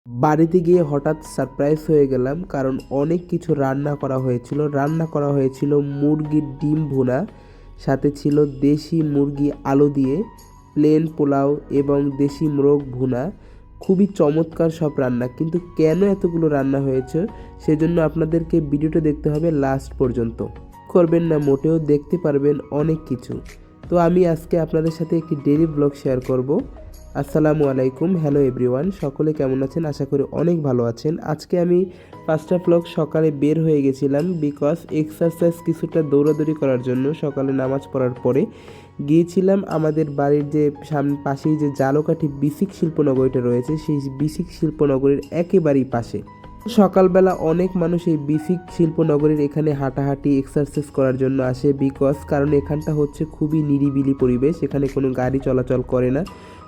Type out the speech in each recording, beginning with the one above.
বাড়িতে গিয়ে হঠাৎ সারপ্রাইজ হয়ে গেলাম, কারণ অনেক কিছু রান্না করা হয়েছিল মুরগির ডিম ভুনা, সাথে ছিল দেশি মুরগি আলু দিয়ে প্লেন পোলাও এবং দেশি মোরগ ভুনা। খুবই চমৎকার সব রান্না, কিন্তু কেন এতগুলো রান্না হয়েছে সেজন্য আপনাদেরকে ভিডিওটা দেখতে হবে লাস্ট পর্যন্ত। করবেন না মোটেও, দেখতে পারবেন অনেক কিছু। তো আমি আজকে আপনাদের সাথে একটি ডেইলি ব্লগ শেয়ার করব। আসসালামু আলাইকুম, হ্যালো এভরিওয়ান, সকলে কেমন আছেন? আশা করি অনেক ভালো আছেন। আজকে আমি 5টা ব্লগ সকালে বের হয়ে গেছিলাম বিকজ এক্সারসাইজ কিছুটা দৌড়াদৌড়ি করার জন্য। সকালে নামাজ পড়ার পরে গিয়েছিলাম আমাদের বাড়ির যে পাশেই যে জালকাঠি বিসিক শিল্পনগরীটা রয়েছে, সেই বিসিক শিল্পনগরীর একেবারেই পাশে। সকালবেলা অনেক মানুষ এই বিসিক শিল্পনগরীর এখানে হাঁটাহাঁটি এক্সারসাইজ করার জন্য আসে, কারণ এখানটা হচ্ছে খুবই নিরিবিলি পরিবেশ, এখানে কোনো গাড়ি চলাচল করে না।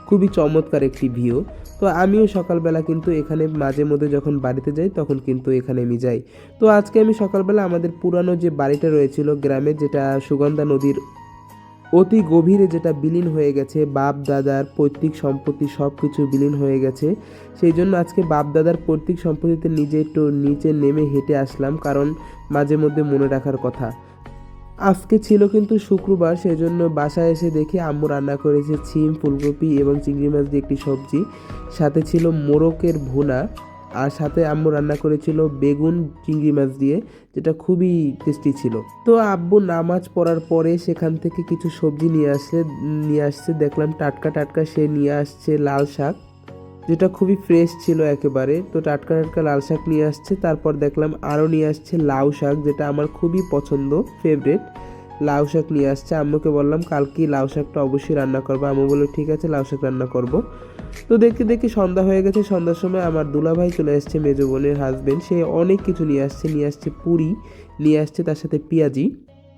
খুবই চমৎকার একটি ভিউ। তো আমিও সকালবেলা কিন্তু এখানে মাঝে মধ্যে যখন বাড়িতে যাই তখন কিন্তু এখানে আমি যাই। তো আজকে আমি সকালবেলা আমাদের পুরানো যে বাড়িটা রয়েছিল গ্রামে, যেটা সুগন্ধা নদীর অতি গভীরে, যেটা বিলীন হয়ে গেছে, বাপ দাদার পৈতৃক সম্পত্তি সব কিছু বিলীন হয়ে গেছে, সেই জন্য আজকে বাপ দাদার পৈতৃক সম্পত্তিতে একটু নিচে নেমে হেঁটে আসলাম, কারণ মাঝে মধ্যে মনে রাখার কথা। আজকে ছিল কিন্তু শুক্রবার, সেই জন্য বাসায় এসে দেখি আম্মু রান্না করেছে সিম, ফুলকপি এবং চিংড়ি মাছ দিয়ে একটি সবজি, সাথে ছিল মোরকের ভুনা, আর সাথে আম্মু রান্না করেছিল বেগুন চিংড়ি মাছ দিয়ে, যেটা খুবই টেস্টি ছিল। তো আব্বু নামাজ পড়ার পরে সেখান থেকে কিছু সবজি নিয়ে আসছে, দেখলাম টাটকা টাটকা সে নিয়ে আসছে লাল শাক, যেটা খুবই ফ্রেশ ছিল একেবারে। তো টাটকা টাটকা লাল শাক নিয়ে আসছে, তারপর দেখলাম আরও নিয়ে আসছে লাউ শাক, যেটা আমার খুবই পছন্দ, ফেভারিট। লাউ শাক নিয়ে আসছে, আম্মুকে বললাম কালকে লাউ শাকটা অবশ্যই রান্না করবো। আম্মু বললো ঠিক আছে, লাউ শাক রান্না করব। তো দেখতে দেখতে সন্ধ্যা হয়ে গেছে। সন্ধ্যার সময় আমার দুলাভাই চলে আসছে, মেজো বোনের হাজবেন্ড, সে অনেক কিছু নিয়ে আসছে পুরি নিয়ে আসছে, তার সাথে পেঁয়াজি,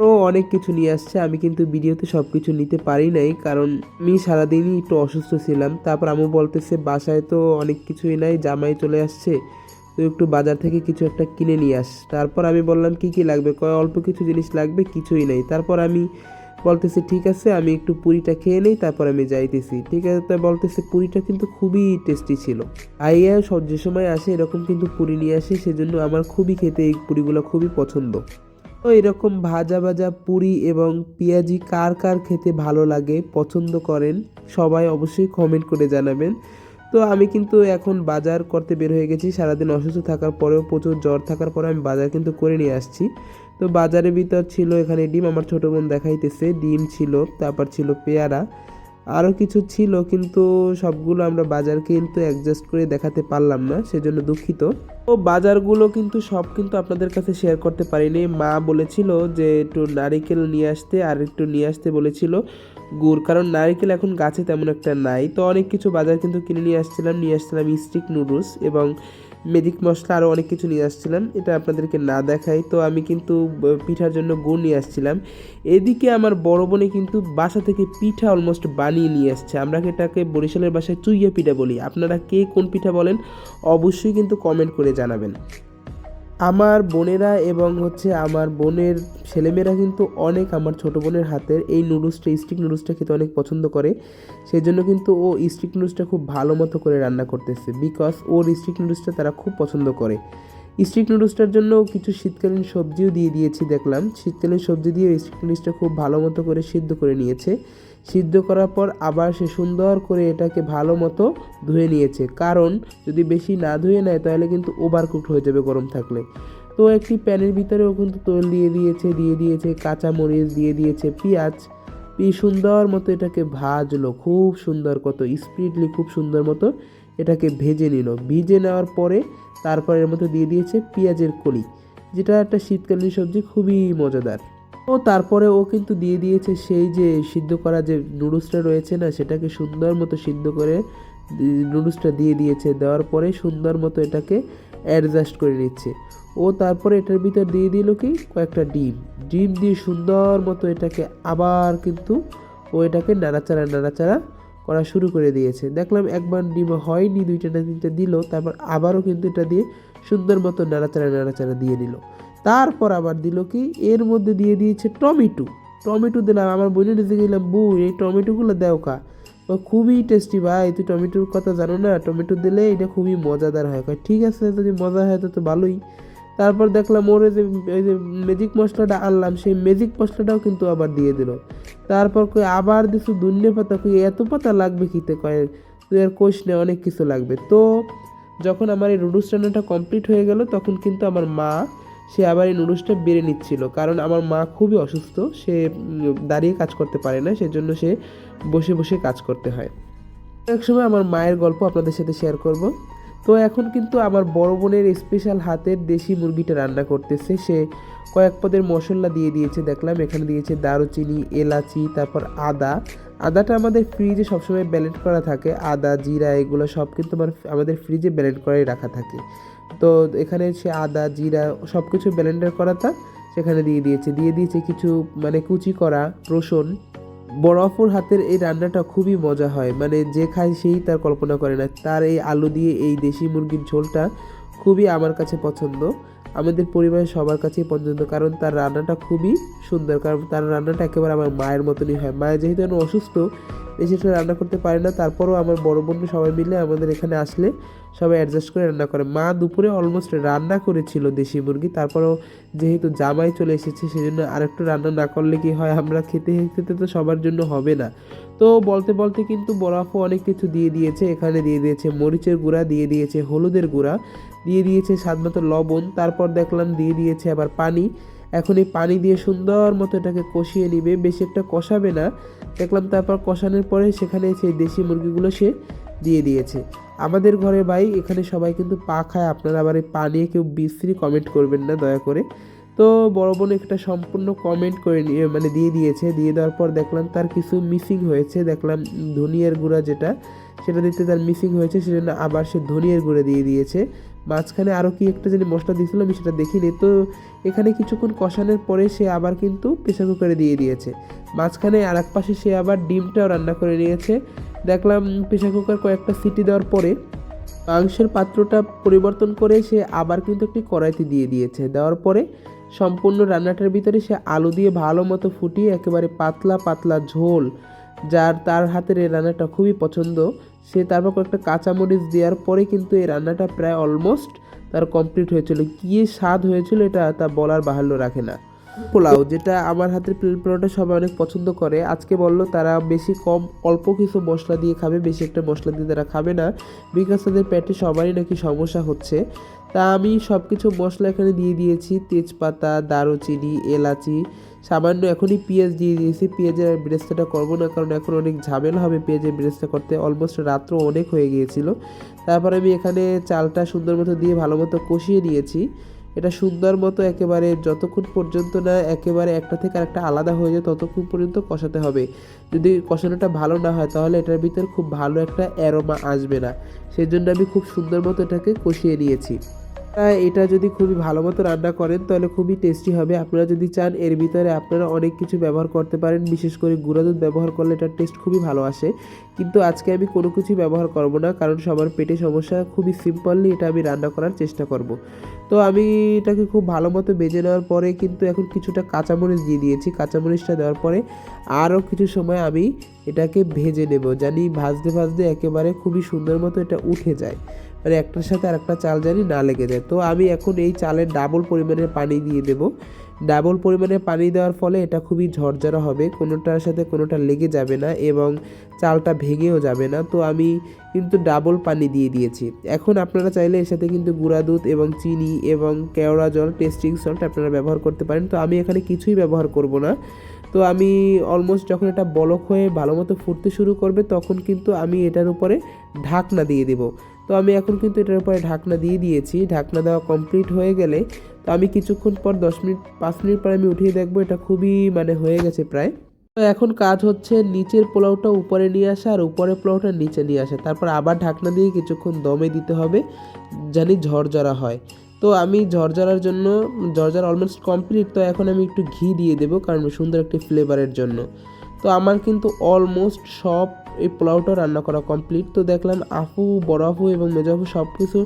ও অনেক কিছু নিয়ে আসছে। আমি কিন্তু ভিডিওতে সব কিছু নিতে পারি নাই, কারণ আমি সারাদিনই একটু অসুস্থ ছিলাম। তারপর আম্মু বলতেছে বাসায় তো অনেক কিছুই নাই, জামাই চলে আসছে, তো একটু বাজার থেকে কিছু একটা কিনে নিয়ে আস। তারপর আমি বললাম কি কি লাগবে, কয় অল্প কিছু জিনিস লাগবে, কিছুই নেই। তারপর আমি বলতেছি ঠিক আছে, আমি একটু পুরিটা খেয়ে নেই, তারপর আমি যাইতেছি। ঠিক আছে, তাই বলতেছে পুরিটা কিন্তু খুবই টেস্টি ছিল। আইয়া সব যে সময় আসে এরকম কিন্তু পুরি নিয়ে আসে, সেজন্য আমার খুবই খেতে এই পুরিগুলো খুবই পছন্দ। তো এরকম ভাজা ভাজা পুরি এবং পেঁয়াজি কার কার খেতে ভালো লাগে, পছন্দ করেন, সবাই অবশ্যই কমেন্ট করে জানাবেন। তো আমি কিন্তু এখন বাজার করতে বের হয়ে গেছি। সারাদিন অসুস্থ থাকার পরেও, প্রচুর জ্বর থাকার পরে আমি বাজার কিন্তু করে নিয়ে আসছি। তো বাজারের ভিতর ছিল এখানে ডিম, আমার ছোটো বোন দেখাইতেছে, ডিম ছিল, তারপর ছিল পেয়ারা, আরও কিছু ছিল, কিন্তু সবগুলো আমরা বাজার কিন্তু অ্যাডজাস্ট করে দেখাতে পারলাম না, সেজন্য দুঃখিত। তো বাজারগুলো কিন্তু সব কিন্তু আপনাদের কাছে শেয়ার করতে পারিনি। মা বলেছিল যে একটু নারিকেল নিয়ে আসতে, আর একটু নিয়ে আসতে বলেছিল গুড়, কারণ নারিকেল এখন গাছে তেমন একটা নাই। তো অনেক কিছু বাজার কিন্তু কিনে নিয়ে আসছিলাম স্টিক নুডলস এবং ম্যাজিক মশলা, আরও অনেক কিছু নিয়ে আসছিলাম, এটা আপনাদেরকে না দেখাই। তো আমি কিন্তু পিঠার জন্য গুড় নিয়ে আসছিলাম। এদিকে আমার বড় বোনে কিন্তু বাসা থেকে পিঠা অলমোস্ট বানিয়ে নিয়ে আসছে। আমরা এটাকে বরিশালের ভাষায় চুইয়া পিঠা বলি। আপনারা কে কোন পিঠা বলেন অবশ্যই কিন্তু কমেন্ট করে জানাবেন। আমার বোনেরা এবং আমার বোনের ছেলেমেয়েরা কিন্তু অনেক আমার ছোটো বোনের হাতের এই স্টিক নুডলসটা খেতে অনেক পছন্দ করে। সেই জন্য কিন্তু ও স্টিক নুডলসটা খুব ভালো মতো করে রান্না করতেছে, বিকজ ওর স্টিক নুডলসটা তারা খুব পছন্দ করে। স্টিক নুডলসটার জন্য কিছু শীতকালীন সবজিও দিয়ে দিয়েছি, দেখলাম শীতকালীন সবজি দিয়ে স্টিক নুডলসটা খুব ভালো মতো করে সিদ্ধ করে নিয়েছে। সিদ্ধ করার পর আবার সে সুন্দর করে এটাকে ভালো মতো ধুয়ে নিয়েছে, কারণ যদি বেশি না ধুয়ে নেয় তাহলে কিন্তু ওভার কুকড হয়ে যাবে গরম থাকলে। তো একটি প্যানের ভিতরেও কিন্তু তেল দিয়ে দিয়েছে কাঁচামরিচ, দিয়ে দিয়েছে পেঁয়াজ, সুন্দর মতো এটাকে ভাজলো, খুব সুন্দর কত স্পিডলি, খুব সুন্দর মতো এটাকে ভেজে নিল। ভেজে নেওয়ার পরে তারপর এর মধ্যে দিয়ে দিয়েছে পেঁয়াজের কলি, যেটা একটা শীতকালীন সবজি, খুবই মজাদার। ও তারপরে ও কিন্তু দিয়ে দিয়েছে সেই যে সিদ্ধ করা যে নুডলসটা রয়েছে না, সেটাকে সুন্দর মতো সিদ্ধ করে নুডলসটা দিয়ে দিয়েছে। দেওয়ার পরে সুন্দর মতো এটাকে অ্যাডজাস্ট করে নিচ্ছে। ও তারপরে এটার ভিতর দিয়ে দিল কি কয়েকটা ডিম, ডিম দিয়ে সুন্দর মতো এটাকে আবার কিন্তু ও এটাকে নাড়াচাড়া করা শুরু করে দিয়েছে। দেখলাম একবার ডিম হয়নি, দুইটা না তিনটা দিল, তারপর আবারও কিন্তু এটা দিয়ে সুন্দর মতো নাড়াচাড়া দিয়ে নিল। তারপর আবার দিল কি এর মধ্যে দিয়ে দিয়েছে টমেটো দিলাম। আমার বোনের দিকে গেলাম, বউ এই টমেটোগুলো দেও কা, ও খুবই টেস্টি ভাই, তুই টমেটোর কথা জানো না, টমেটো দিলে এটা খুবই মজাদার হয়। কয় ঠিক আছে, যদি মজা হয় তো ভালোই। তারপর দেখলাম ওর ওই যে ম্যাজিক মশলাটা আনলাম, সেই ম্যাজিক মশলাটাও কিন্তু আবার দিয়ে দিল। তারপর কই আবার দিছু ধনিয়া পাতা, কই এত পাতা লাগবে কিতে, কয় তুই আর কোষ নে, অনেক কিছু লাগবে। তো যখন আমার এই নুডলস রান্নাটা কমপ্লিট হয়ে গেল, তখন কিন্তু আমার মা সে আবার এই নুডলসটা বেড়ে নিচ্ছিল, কারণ আমার মা খুবই অসুস্থ, সে দাঁড়িয়ে কাজ করতে পারে না, সেজন্য সে বসে বসে কাজ করতে হয়। এক সময় আমার মায়ের গল্প আপনাদের সাথে শেয়ার করব। তো এখন কিন্তু আমার বড় বোনের স্পেশাল হাতের দেশি মুরগিটা রান্না করতেছে। সে কয়েক পদের মশলা দিয়ে দিয়েছে, দেখলাম এখানে দিয়েছে দারুচিনি, এলাচি, তারপর আদা। আদাটা আমাদের ফ্রিজে সবসময় ব্লেন্ড করা থাকে, আদা জিরা এগুলো সব কিন্তু আমাদের ফ্রিজে ব্লেন্ড করাই রাখা থাকে। তো এখানে সে আদা জিরা সব কিছু ব্লেন্ডার করাটা সেখানে দিয়ে দিয়েছে কিছু মানে কুচি করা রসুন। বরফুর হাতের এই রান্নাটা খুবই মজা হয়, মানে যে খায় সেই তার কল্পনা করে না। তার এই আলু দিয়ে এই দেশি মুরগির ঝোলটা খুবই আমার কাছে পছন্দ, আমাদের পরিবারের সবার কাছেই পছন্দ, কারণ তার রান্নাটা খুবই সুন্দর, কারণ তার রান্নাটা একেবারে আমার মায়ের মতনই হয়। মায়ের যেহেতু এখন অসুস্থ, বেশি একটা রান্না করতে পারে না, তারপরেও আমার বড় বোন সবাই মিলে আমাদের এখানে আসলে সবাই অ্যাডজাস্ট করে রান্না করে। মা দুপুরে অলমোস্ট রান্না করেছিল দেশি মুরগি, তারপরেও যেহেতু জামাই চলে এসেছে সেজন্য আরেকটু রান্না না করলে কি হয়, আমরা খেতে খেতে তো সবার জন্য হবে না। তো বলতে বলতে কিন্তু বরফও অনেক কিছু দিয়ে দিয়েছে, এখানে দিয়ে দিয়েছে মরিচের গুঁড়া, দিয়ে দিয়েছে হলুদের গুঁড়া, দিয়ে দিয়েছে স্বাদমতো লবণ, তারপর দেখলাম দিয়ে দিয়েছে আবার পানি। এখন এই পানি দিয়ে সুন্দর মতো এটাকে কষিয়ে নিবে, বেশি একটা কষাবে না দেখলাম। তারপর কষানোর পরে সেখানে সেই দেশি মুরগিগুলো সে দিয়ে দিয়েছে। আমাদের ঘরে ভাই এখানে সবাই কিন্তু পা খায়, আপনারা আবার এই পা নিয়ে কেউ বিশ্রী কমেন্ট করবেন না দয়া করে। তো বড় বোন একটা সম্পূর্ণ কমেন্ট করে নিয়ে মানে দিয়ে দিয়েছে, দিয়ে দেওয়ার পর দেখলাম তার কিছু মিসিং হয়েছে, দেখলাম ধনিয়ার গুঁড়া যেটা সেটা দিতে তার মিসিং হয়েছে, সেজন্য আবার সে ধনিয়ার গুঁড়া দিয়ে দিয়েছে। মাঝখানে আরও কি একটা জানি মশলা দিয়েছিল, আমি সেটা দেখিনি। তো এখানে কিছুক্ষণ কষানোর পরে সে আবার কিন্তু প্রেসার কুকারে দিয়ে দিয়েছে। মাঝখানে আর এক পাশে সে আবার ডিমটাও রান্না করে নিয়েছে। দেখলাম প্রেসার কুকার কয়েকটা সিটি দেওয়ার পরে মাংসের পাত্রটা পরিবর্তন করে সে আবার কিন্তু একটি কড়াইতে দিয়ে দিয়েছে। দেওয়ার পরে সম্পূর্ণ রান্নাটার ভিতরে সে আলু দিয়ে ভালো মতো ফুটিয়ে একেবারে পাতলা পাতলা ঝোল, যার তার হাতের এই রান্নাটা খুবই পছন্দ, সে তারপর কয়েকটা কাঁচামরিচ দেওয়ার পরে কিন্তু এই রান্নাটা প্রায় অলমোস্ট তার কমপ্লিট হয়েছিল। কী স্বাদ হয়েছিল এটা তা বলার বাহুল্য রাখে না। পোলাও, যেটা আমার হাতের প্লেন পোলাওটা সবাই অনেক পছন্দ করে, আজকে বললো তারা বেশি কম অল্প কিছু মশলা দিয়ে খাবে, বেশি একটা মশলা দিয়ে তারা খাবে না, বিকজ তাদের পেটে সবারই নাকি সমস্যা হচ্ছে। তা আমি সব কিছু মশলা এখানে দিয়ে দিয়েছি, তেজপাতা, দারুচিনি, এলাচি, সামান্য এখনই পেঁয়াজ দিয়ে দিয়েছি। পেঁয়াজের আর বেরেস্তাটা করবো না, কারণ এখন অনেক ঝামেলা হবে পেঁয়াজের বেরেস্তা করতে, অলমোস্ট রাত্র অনেক হয়ে গিয়েছিল। তারপর আমি এখানে চালটা সুন্দর মতো দিয়ে ভালো মতো কষিয়ে নিয়েছি। এটা সুন্দর মতো একেবারে যতক্ষণ পর্যন্ত না একেবারে একটা থেকে আরেকটা আলাদা হয়ে যায় ততক্ষণ পর্যন্ত কষাতে হবে। যদি কষানোটা ভালো না হয় তাহলে এটার ভিতর খুব ভালো একটা অ্যারোমা আসবে না, সেজন্য আমি খুব সুন্দর মতো এটাকে কষিয়ে নিয়েছি। এটা যদি খুবই ভালো মতো রান্না করেন তাহলে খুবই টেস্টি হবে। আপনারা যদি চান এর ভিতরে আপনারা অনেক কিছু ব্যবহার করতে পারেন, বিশেষ করে গুঁড়া দুধ ব্যবহার করলে এটার টেস্ট খুবই ভালো আসে, কিন্তু আজকে আমি কোনো কিছু ব্যবহার করব না, কারণ সবার পেটে সমস্যা, খুবই সিম্পলি এটা আমি রান্না করার চেষ্টা করব। তো আমি এটাকে খুব ভালো মতো ভেজে নেওয়ার পরে কিন্তু এখন কিছুটা কাঁচামরিচ দিয়ে দিয়েছি। কাঁচামরিচটা দেওয়ার পরে আরও কিছু সময় আমি এটাকে ভেজে নেব, জানি ভাজতে ভাজতে একেবারে খুবই সুন্দর মতো এটা উঠে যায়, মানে একটার সাথে আরেকটা চাল জানি না লেগে যায়। তো আমি এখন এই চালের ডাবল পরিমাণের পানি দিয়ে দেব। ডাবল পরিমাণে পানি দেওয়ার ফলে এটা খুবই ঝরঝরা হবে, কোনোটার সাথে কোনোটা লেগে যাবে না এবং চালটা ভেঙেও যাবে না। তো আমি কিন্তু ডাবল পানি দিয়ে দিয়েছি। এখন আপনারা চাইলে এর সাথে কিন্তু গুঁড়া দুধ এবং চিনি এবং কেওড়া জল, টেস্টিং সল্ট আপনারা ব্যবহার করতে পারেন। তো আমি এখানে কিছুই ব্যবহার করব না। তো আমি অলমোস্ট যখন এটা বলক হয়ে ভালো মতো ফুটতে শুরু করবে তখন কিন্তু আমি এটার উপরে ঢাকনা দিয়ে দেব। তো আমি এখন কিন্তু এটার উপরে ঢাকনা দিয়ে দিয়েছি। ঢাকনা দেওয়া কমপ্লিট হয়ে গেলে তো আমি কিছুক্ষণ পর 10 মিনিট 5 মিনিট পর আমি উঠিয়ে দেখবো এটা খুবই মানে হয়ে গেছে প্রায়। তো এখন কাজ হচ্ছে নিচের পোলাওটা উপরে নিয়ে আসা আর উপরের পোলাওটা নিচে নিয়ে আসা, তারপর আবার ঢাকনা দিয়ে কিছুক্ষণ দমে দিতে হবে জানি ঝরঝরা হয়। তো আমি ঝরঝরার জন্য ঝরঝরা অলমোস্ট কমপ্লিট, তো এখন আমি একটু ঘি দিয়ে দেবো কারণ সুন্দর একটি ফ্লেভারের জন্য। তো আমার কিন্তু অলমোস্ট সব এই পোলাওটা রান্না করা কমপ্লিট। তো দেখলাম আপু, বড় আপু এবং মেজ আপু সব কিছু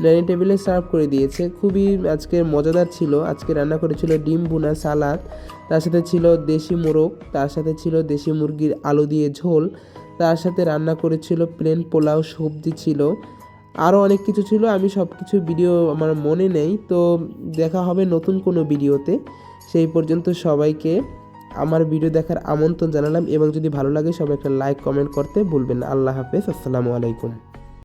ডাইনিং টেবিলে সার্ভ করে দিয়েছে। খুবই আজকে মজাদার ছিল। আজকে রান্না করেছিল ডিম ভুনা, সালাদ, তার সাথে ছিল দেশি মোরগ, তার সাথে ছিল দেশি মুরগির আলু দিয়ে ঝোল, তার সাথে রান্না করেছিল প্লেন পোলাও, সবজি ছিল, আরও অনেক কিছু ছিল। আমি সব কিছু ভিডিও আমার মনে নেই। তো দেখা হবে নতুন কোনো ভিডিওতে। সেই পর্যন্ত সবাইকে আমার ভিডিও দেখার আমন্ত্রণ জানালাম, এবং যদি ভালো লাগে সবাই একটা লাইক কমেন্ট করতে ভুলবেন না। আল্লাহ হাফেজ, আসসালামু আলাইকুম।